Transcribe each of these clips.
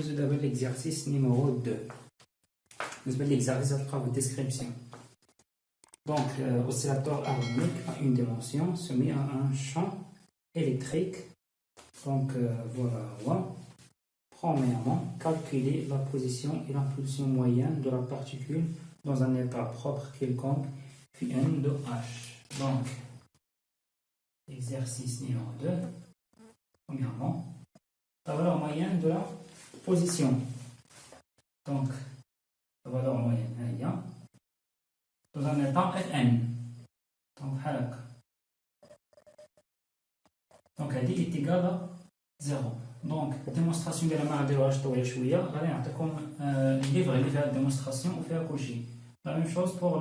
d'abord l'exercice numéro 2. L'exercice à travers description. Donc, oscillateur harmonique à une dimension soumis à un champ électrique. Donc, voilà. Premièrement, calculer la position et l'impulsion moyenne de la particule dans un état propre quelconque, phi n de h. Donc, exercice numéro 2. Premièrement, la valeur moyenne de la position. Donc, la valeur moyenne, elle est dans un état Fn. Donc, elle est égale à 0. Donc, démonstration de la marque de l'âge de Chouia, allez, on a un livre qui fait la démonstration, on fait à coucher. La même chose pour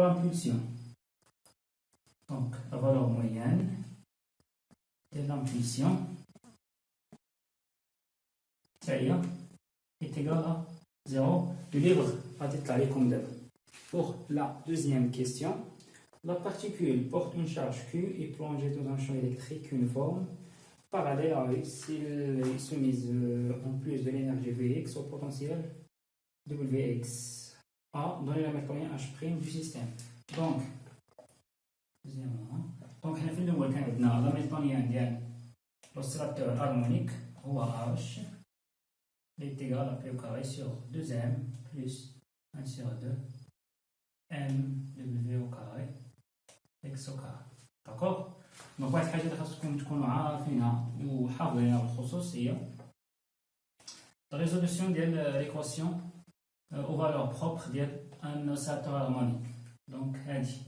l'impulsion. Donc, la valeur moyenne de l'impulsion est égale à 0. Le livre a déclaré comme d'hab. Pour la deuxième question, la particule porte une charge Q et plongée dans un champ électrique uniforme parallèle à X. S'il est soumise en plus de l'énergie Vx au potentiel Wx a donné la méthode H' du système. Donc, deuxièmement, on a fait la méthode de l'oscillateur harmonique ou H est égal à P au carré sur 2m plus 1 sur 2 mw au carré x au carré. D'accord؟ Donc, واحد الحاجة اللي خاصكم تكونوا عارفينها وحافظينها بالخصوص هي la résolution de l'équation aux valeurs propres d'un oscillateur harmonique. Donc, هادي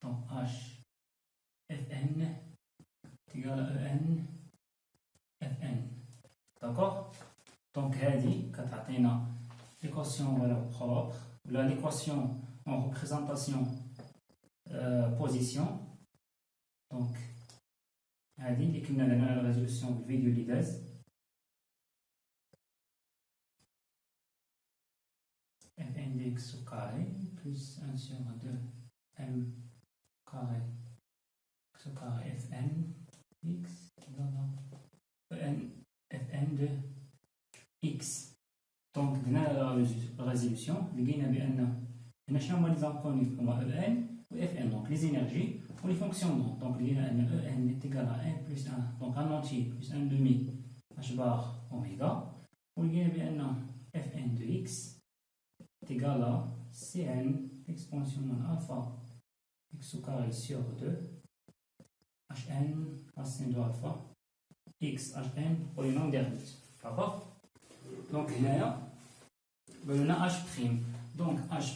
donc H Fn est égal à En Fn. D'accord? Donc, هادي كتعطينا l'équation aux valeurs propres ou l'équation en représentation position. Donc, هذه اللي كنا درنا على الريزولوسيون بالفيديو اللي داز Fn de x au carré plus 1 sur 2 m carré x au carré Fn x Fn de x. Donc, درنا la résolution لقينا بأن هنا شنو هما لي زانكوني هما En و Fn. Donc, les énergies pour les fonctionnements. Donc, il y a En est égal à 1 plus 1, donc 1 entier plus 1 demi h bar oméga. Il y a Fn de x est égal à Cn expansion alpha x au carré sur 2 Hn racine de alpha x Hn pour les nombres d'Hermite. D'accord? Donc, il y a H'. Donc, H',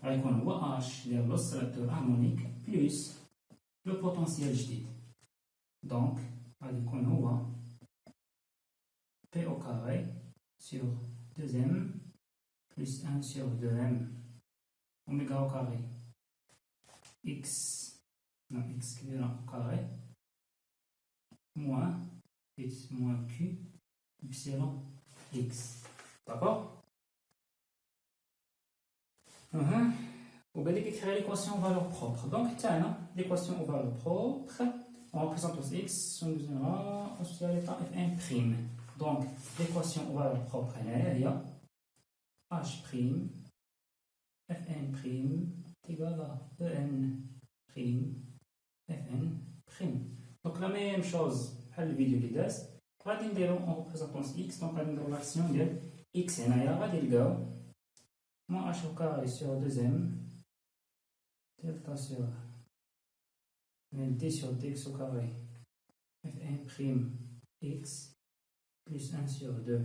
غيكون هو H ديال l'oscillateur harmonique plus le potentiel جديد. Donc, غادي يكون هو P au carré sur 2m plus 1 sur 2m oméga au carré x كبيرة au carré moins x moins q epsilon x. D'accord? On va décrire l'équation aux valeurs propres. Donc, l'équation aux valeurs propres, on représente aux x, on donnera associé à l'état Fn'. Donc, l'équation aux valeurs propres, il y a H', Fn' égale à En', Fn'. Donc, la même chose, à la vidéo qui est on représente aux x, donc la relation de x et n, moins h au carré sur 2m delta sur d sur dx au carré Fn' x plus 1 sur 2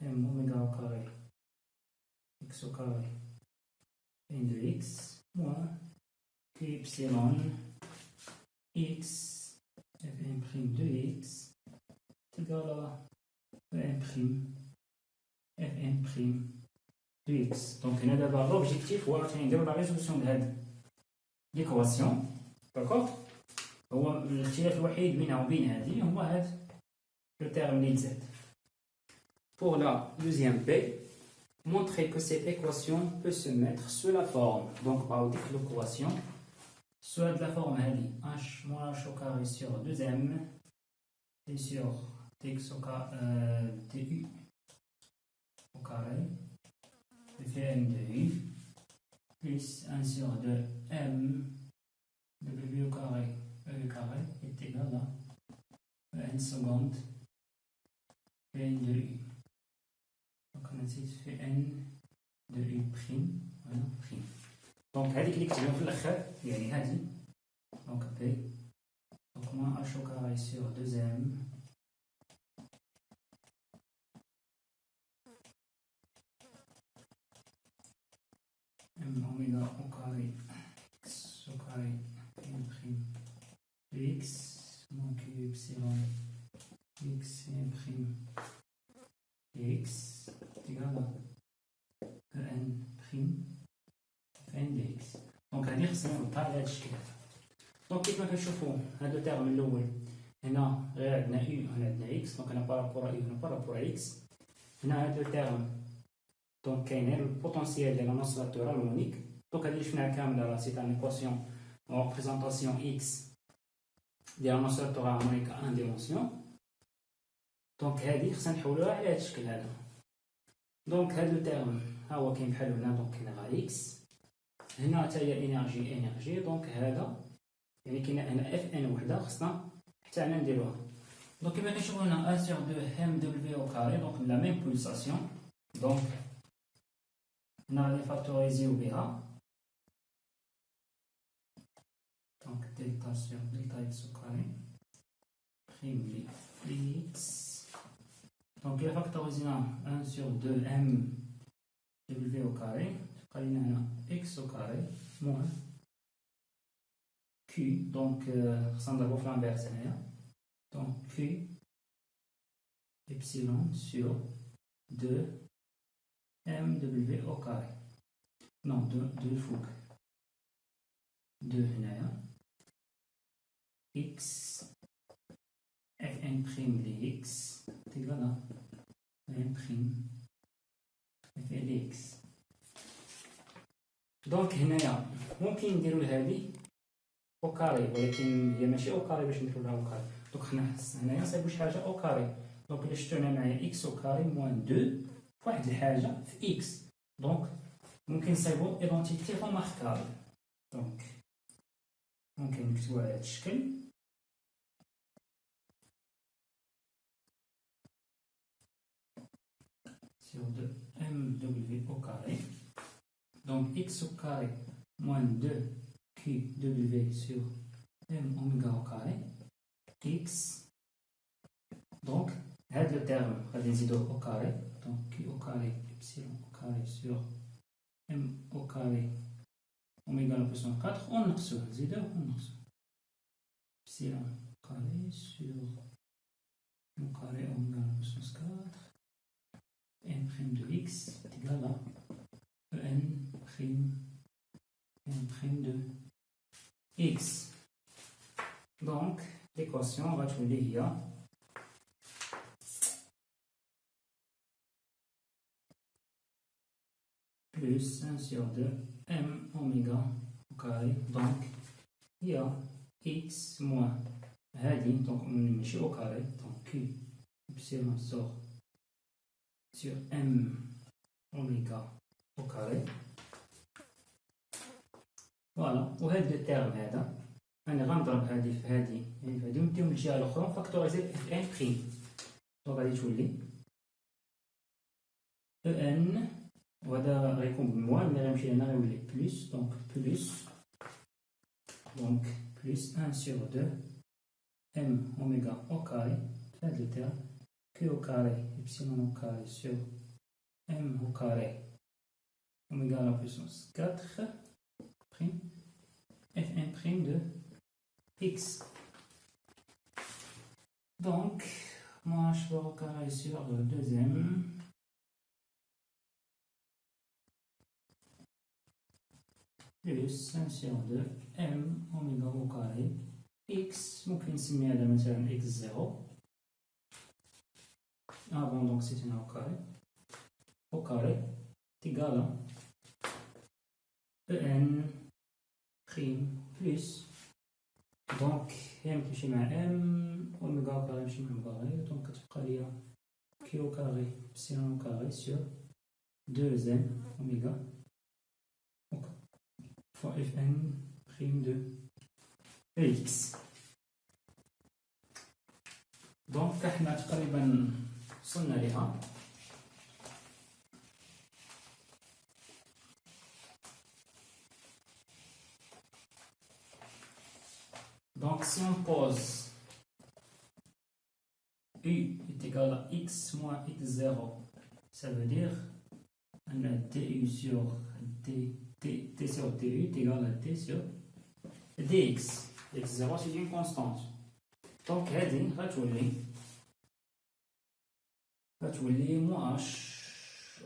m oméga au carré x au carré n de x moins q epsilon x Fn' de x est égal à Fn' de x. Donc, on a d'abord l'objectif, ou la résolution de l'équation. D'accord? الاختلاف الوحيد بينها وبين هذه هو هذا le terme اللي z. Pour la deuxième B, montrer que cette équation peut se mettre sous la forme. Donc, on va dire que l'équation soit de la forme h moins h au carré sur 2m et sur dx au carré, du au carré, Fn de u, plus 1 sur 2 m de w au carré, e carré est égal à n seconde Fn de u. Donc on a dit Fn de u prime, voilà, prime. Donc هذيك اللي كتبهم في الاخر يعني هذه دونك بي دونك moins h au carré sur 2m m oméga au carré x au carré n prime de x moins q epsilon x n prime de x est égal à n prime n dx. دونك هذه خصنا نحطها على هذا الشكل هذا. دونك كيف ما كنشوفوا هذا الترم الاول هنا غير عندنا u وهنا عندنا x دونك هنا بارابور u وهنا بارابور x. هنا هذا الترم دونك كاين غير البوتونسيال ديال نص لاتور هارمونيك. دونك هذه اللي شفناها كامله راه سيت ان ايكواسيون او ريبريزونطاسيون x ديال نص لاتور هارمونيك ان ديمونسيون. دونك هذه خصنا نحولوها على هذا الشكل هذا. دونك هذا الترم ها هو كاين بحال هنا دونك كاين غا x هنا حتى هي انرجي دونك هذا يعني كاين هنا اف ان وحده خصنا حتى هنا نديروها. دونك كما كنشوفوا هنا 1 sur 2 ام دبليو او كاري دونك لا ميم بولساسيون. دونك هنا غادي نفاكتوريزيو بها دونك دلتا سور دلتا اكس او كاري بريم لي اكس. دونك إلا فاكتوريزينا 1 sur 2 ام دبليو او كاري تبقى لينا هنا x au carré moins q donc خصنا نضربو في l'anvers هنايا donc q epsilon sur 2 mw au carré non 2 فوق 2 هنايا x fn prime de x تيغال à n prime fn de x. دونك هنايا ممكن نديرو لهادي او كاري ولكن هي ماشي او كاري باش نديرو لها او كاري. دونك حنا هنايا نصايبو شي حاجه او كاري. دونك الا شفتو هنا معايا اكس او كاري موان 2 فواحد الحاجه في اكس دونك ممكن نصايبو ايدونتيتي روماركابل. دونك ممكن نكتبو على هاد الشكل sur 2 mw au carré. Donc x au carré moins 2 qw sur m oméga au carré x. Donc هذا le terme غادي نزيدوه au carré donc q au carré epsilon au carré sur m au carré oméga la puissance 4 ونقصوه نزيدوه ونقصوه epsilon au carré sur m au carré oméga la puissance 4 n prime de x est égal à n prime de x. Donc l'équation va تولي هي plus 1 sur 2 m oméga au carré donc هي x moins هادي donc ماشي au carré donc q epsilon sur m oméga au carré. فوالا وهاد لو تيرم هذا انا غنضرب هادي في هادي يعني في هادي ونديهم للجهه الاخرى ونفاكتوريزي اف ان بريم. دونك غادي تولي او ان وهذا غيكون بموان ملي غيمشي لهنا غيولي بلس دونك بلس 1 sur 2 m oméga au carré في هاد لو تيرم q au carré epsilon au carré sur m au carré oméga à la puissance 4 prime fn prime de x. Donc moi je vais au carré sur le deuxième plus 1 sur 2 m oméga au carré x ممكن نسمي هذا مثلا x0 avant donc c'est un au carré est égal à en prime plus donc m تمشي مع m oméga au carré ماشي مهم carré donc كتبقى ليا Q au carré epsilon au carré sur 2m oméga fois Fn prime de X. Donc احنا تقريبا وصلنا لها. Donc si on pose U est égal à X moins X0, ça veut dire que DU sur T sur TU est égal à T sur DX. X0 c'est une constante. Donc هذه غتولي moins H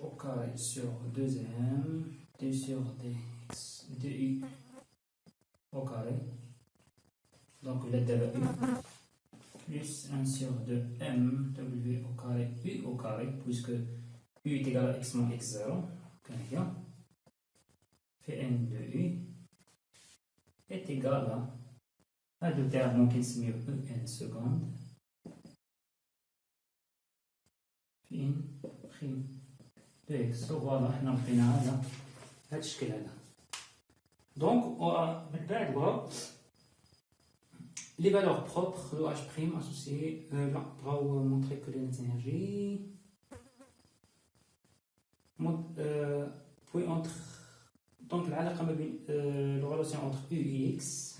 au carré sur 2m T sur DX DU au carré. Donc la daba U plus 1 sur 2m W au carré U au carré, puisque U est égal à X moins X0, Fn de U est égal à deux termes qui se met En seconde, Fn prime de X. Voilà, on a pris هذا الشكل هذا. Donc من بعد بغاو les valeurs propres de H' associées, pour montrer que les énergies, puis entre, donc la relation entre U et X,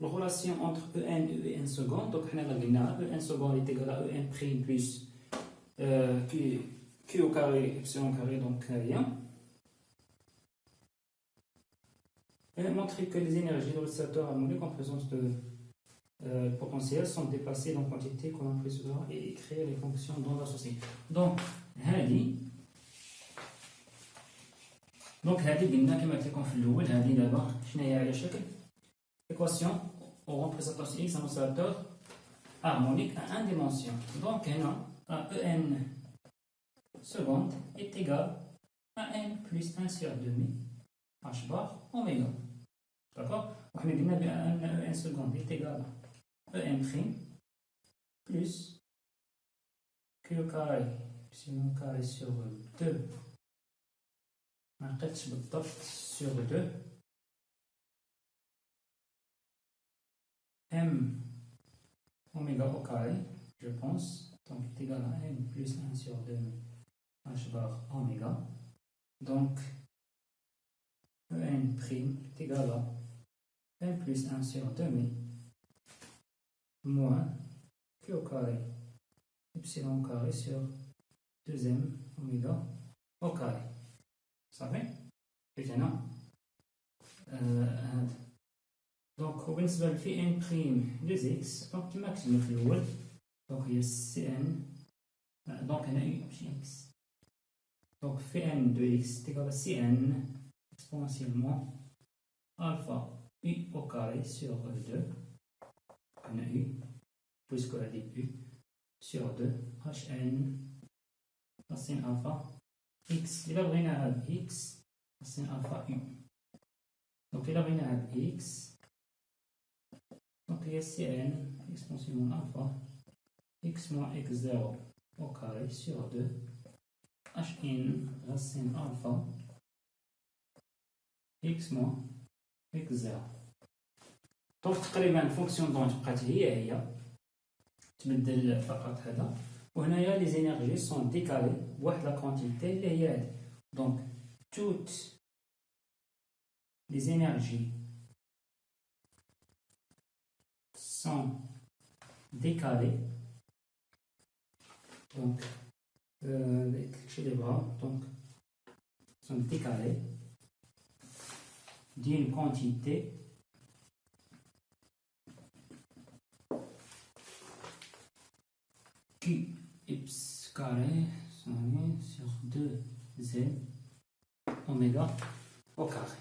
la relation entre En et En seconde, donc on a En seconde est égal à En prime plus Q au carré, epsilon carré, donc rien. Et montrer que les énergies de l'oscillateur harmonique en présence de potentiels sont déplacés dans quantité qu'on a pris et écrire les fonctions d'onde associées. Donc, قلنا كما قلت لكم في الاول هذه دابا شنو هي على شكل équation ou représentation X un oscillateur harmonique à 1 dimension. Donc هنا En seconde est égal à N plus 1 sur 2 H bar oméga. D'accord? وحنا قلنا بأن En seconde est égal En prime plus Q carré epsilon carré sur 2 ما لقيتش بالضبط sur 2 M oméga au carré, je pense, donc est égal à M plus 1 sur 2 H bar oméga. Donc En prime est égal à M plus 1 sur 2 moins Q au carré epsilon carré sur 2m oméga au carré. صافي؟ حيت هنا دونك وبالنسبة في ان بريم دوز اكس دونك كيما كتبنا في الأول دونك هي سي ان دونك هنا ماشي اكس دونك في ان دو اكس تيكال سي ان exponentiellement alpha u au carré sur 2 هنا u puisque هادي u sur 2 hn racine alpha x. إلا بغينا هاد x racine alpha u. Donc إلا بغينا هاد x donc هي Cn exponentiellement alpha x moins x0 au carré sur 2 hn racine alpha x moins x0. دونك تقريبا الفونكسيون دونت بقات هي تبدل فقط هذا. وهنايا لي زينيرجي سون ديكالي بواحد لا كونتيتي اللي هي هادي. دونك توت لي زينيرجي سون ديكالي دونك داكشي اللي بغا دونك سون ديكالي d'une quantité Q x carré sur 2z oméga au carré.